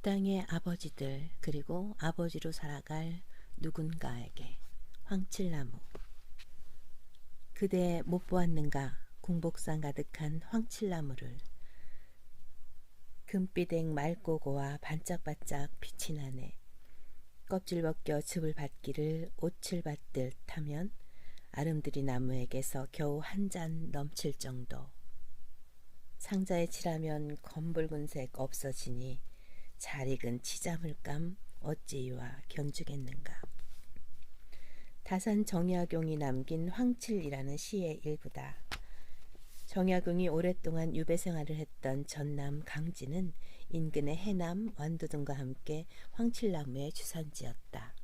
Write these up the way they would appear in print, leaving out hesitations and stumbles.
땅의 아버지들 그리고 아버지로 살아갈 누군가에게 황칠나무. 그대 못 보았는가 궁복상 가득한 황칠나무를. 금빛액 맑고 고와 반짝반짝 빛이 나네. 껍질 벗겨 즙을 받기를 옷을 받듯 하면 아름드리 나무에게서 겨우 한 잔 넘칠 정도. 상자에 칠하면 검붉은색 없어지니 잘 익은 치자물감 어찌 이와 견주겠는가. 다산 정약용이 남긴 황칠이라는 시의 일부다. 정약용이 오랫동안 유배 생활을 했던 전남 강진은 인근의 해남, 완도 등과 함께 황칠나무의 주산지였다.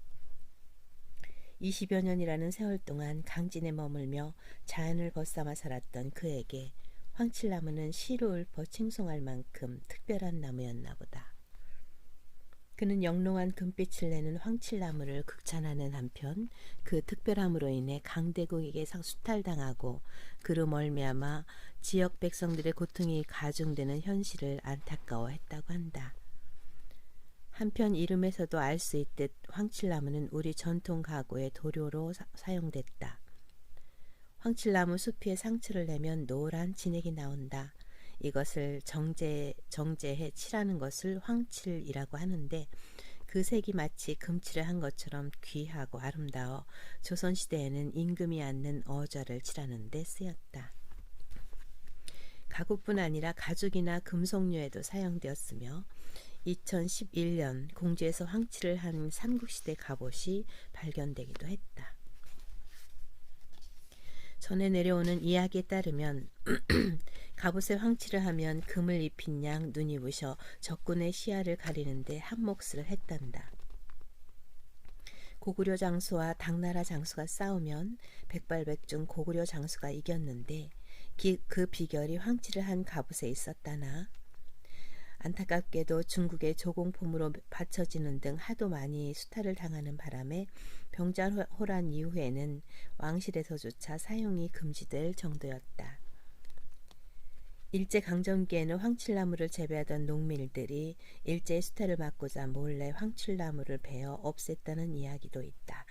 20여 년이라는 세월 동안 강진에 머물며 자연을 벗삼아 살았던 그에게 황칠나무는 시로 읊어 칭송할 만큼 특별한 나무였나 보다. 그는 영롱한 금빛을 내는 황칠나무를 극찬하는 한편 그 특별함으로 인해 강대국에게 수탈당하고 그로 말미암아 지역 백성들의 고통이 가중되는 현실을 안타까워했다고 한다. 한편 이름에서도 알 수 있듯 황칠나무는 우리 전통 가구의 도료로 사용됐다. 황칠나무 숲에 상처를 내면 노란 진액이 나온다. 이것을 정제해 칠하는 것을 황칠이라고 하는데 그 색이 마치 금칠을 한 것처럼 귀하고 아름다워 조선시대에는 임금이 앉는 어좌를 칠하는 데 쓰였다. 가구뿐 아니라 가죽이나 금속류에도 사용되었으며 2011년 공주에서 황칠을 한 삼국시대 갑옷이 발견되기도 했다. 전해 내려오는 이야기에 따르면 갑옷에 황칠을 하면 금을 입힌 양 눈이 부셔 적군의 시야를 가리는데 한몫을 했단다. 고구려 장수와 당나라 장수가 싸우면 백발백중 고구려 장수가 이겼는데 그 비결이 황칠을 한 갑옷에 있었다나 안타깝게도 중국의 조공품으로 받쳐지는 등 하도 많이 수탈을 당하는 바람에 병자호란 이후에는 왕실에서조차 사용이 금지될 정도였다. 일제강점기에는 황칠나무를 재배하던 농민들이 일제의 수탈을 막고자 몰래 황칠나무를 베어 없앴다는 이야기도 있다.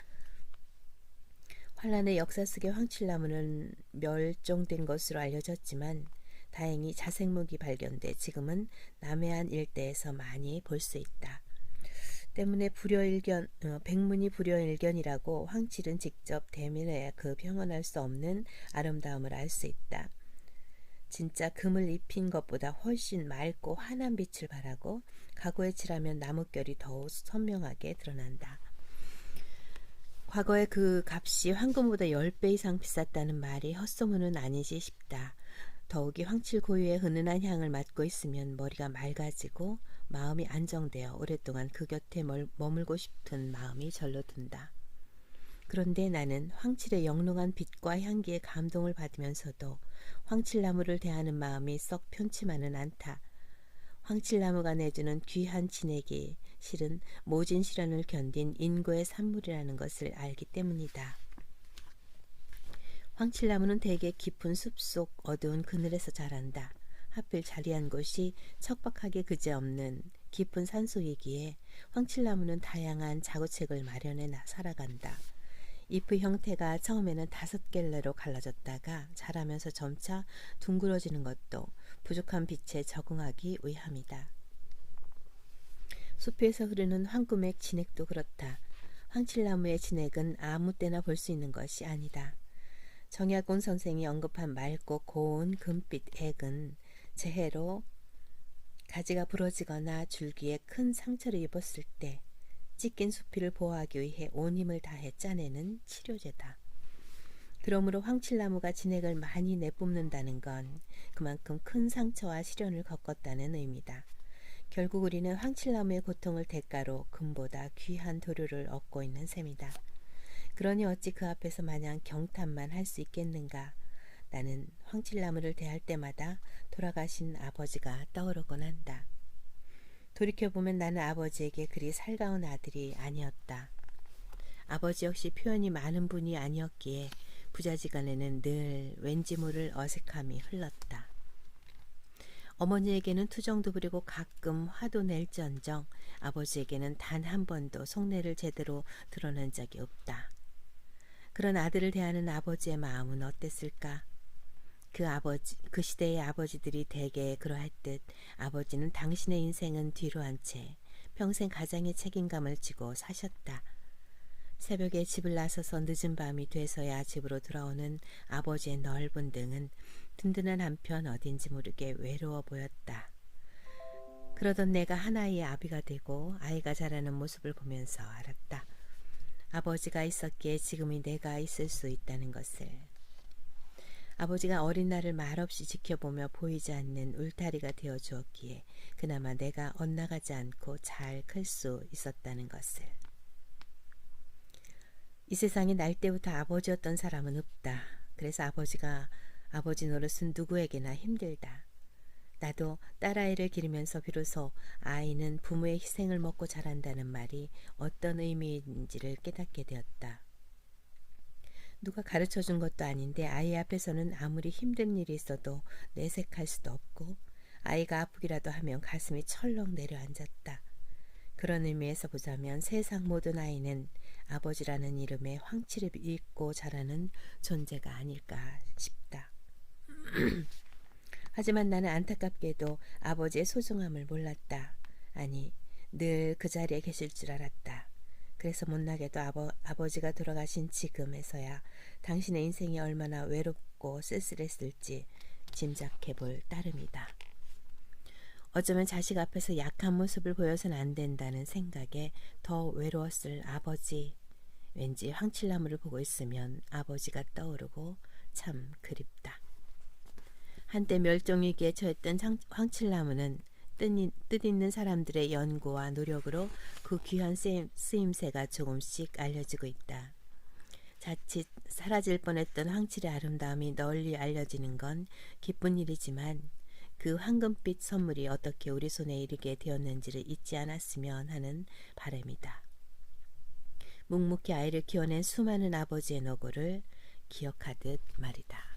환란의 역사 속의 황칠나무는 멸종된 것으로 알려졌지만 다행히 자생목이 발견돼 지금은 남해안 일대에서 많이 볼 수 있다. 때문에 백문이 불여일견이라고 황칠은 직접 대면해야 그 평언할 수 없는 아름다움을 알 수 있다. 진짜 금을 입힌 것보다 훨씬 맑고 환한 빛을 발하고 가구에 칠하면 나뭇결이 더욱 선명하게 드러난다. 과거에 그 값이 황금보다 10배 이상 비쌌다는 말이 헛소문은 아니지 싶다. 더욱이 황칠 고유의 은은한 향을 맡고 있으면 머리가 맑아지고 마음이 안정되어 오랫동안 그 곁에 머물고 싶은 마음이 절로 든다. 그런데 나는 황칠의 영롱한 빛과 향기에 감동을 받으면서도 황칠나무를 대하는 마음이 썩 편치만은 않다. 황칠나무가 내주는 귀한 진액이 실은 모진 시련을 견딘 인고의 산물이라는 것을 알기 때문이다. 황칠나무는 대개 깊은 숲속 어두운 그늘에서 자란다. 하필 자리한 곳이 척박하게 그지없는 깊은 산속이기에 황칠나무는 다양한 자구책을 마련해 살아간다. 잎의 형태가 처음에는 5갤레로 갈라졌다가 자라면서 점차 둥그러지는 것도 부족한 빛에 적응하기 위함이다. 숲에서 흐르는 황금액 진액도 그렇다. 황칠나무의 진액은 아무 때나 볼 수 있는 것이 아니다. 정약용 선생이 언급한 맑고 고운 금빛 액은 재해로 가지가 부러지거나 줄기에 큰 상처를 입었을 때 찢긴 수피를 보호하기 위해 온 힘을 다해 짜내는 치료제다. 그러므로 황칠나무가 진액을 많이 내뿜는다는 건 그만큼 큰 상처와 시련을 겪었다는 의미다. 결국 우리는 황칠나무의 고통을 대가로 금보다 귀한 도료를 얻고 있는 셈이다. 그러니 어찌 그 앞에서 마냥 경탄만 할 수 있겠는가. 나는 황칠나무를 대할 때마다 돌아가신 아버지가 떠오르곤 한다. 돌이켜보면 나는 아버지에게 그리 살가운 아들이 아니었다. 아버지 역시 표현이 많은 분이 아니었기에 부자지간에는 늘 왠지 모를 어색함이 흘렀다. 어머니에게는 투정도 부리고 가끔 화도 낼지언정 아버지에게는 단 한 번도 속내를 제대로 드러낸 적이 없다. 그런 아들을 대하는 아버지의 마음은 어땠을까? 그 시대의 아버지들이 대개 그러했듯 아버지는 당신의 인생은 뒤로 한 채 평생 가장의 책임감을 지고 사셨다. 새벽에 집을 나서서 늦은 밤이 돼서야 집으로 돌아오는 아버지의 넓은 등은 든든한 한편 어딘지 모르게 외로워 보였다. 그러던 내가 하나의 아비가 되고 아이가 자라는 모습을 보면서 알았다. 아버지가 있었기에 지금의 내가 있을 수 있다는 것을. 아버지가 어린 나를 말없이 지켜보며 보이지 않는 울타리가 되어 주었기에 그나마 내가 엇나가지 않고 잘 클 수 있었다는 것을. 이 세상에 날 때부터 아버지였던 사람은 없다. 그래서 아버지 노릇은 누구에게나 힘들다. 나도 딸아이를 기르면서 비로소 아이는 부모의 희생을 먹고 자란다는 말이 어떤 의미인지를 깨닫게 되었다. 누가 가르쳐준 것도 아닌데 아이 앞에서는 아무리 힘든 일이 있어도 내색할 수도 없고 아이가 아프기라도 하면 가슴이 철렁 내려앉았다. 그런 의미에서 보자면 세상 모든 아이는 아버지라는 이름에 황치를 입고 자라는 존재가 아닐까 싶다. 하지만 나는 안타깝게도 아버지의 소중함을 몰랐다. 아니, 늘 그 자리에 계실 줄 알았다. 그래서 못나게도 아버지가 돌아가신 지금에서야 당신의 인생이 얼마나 외롭고 쓸쓸했을지 짐작해 볼 따름이다. 어쩌면 자식 앞에서 약한 모습을 보여서는 안 된다는 생각에 더 외로웠을 아버지. 왠지 황칠나무를 보고 있으면 아버지가 떠오르고 참 그립다. 한때 멸종위기에 처했던 황칠나무는 뜻있는 사람들의 연구와 노력으로 그 귀한 쓰임새가 조금씩 알려지고 있다. 자칫 사라질 뻔했던 황칠의 아름다움이 널리 알려지는 건 기쁜 일이지만 그 황금빛 선물이 어떻게 우리 손에 이르게 되었는지를 잊지 않았으면 하는 바람이다. 묵묵히 아이를 키워낸 수많은 아버지의 노고를 기억하듯 말이다.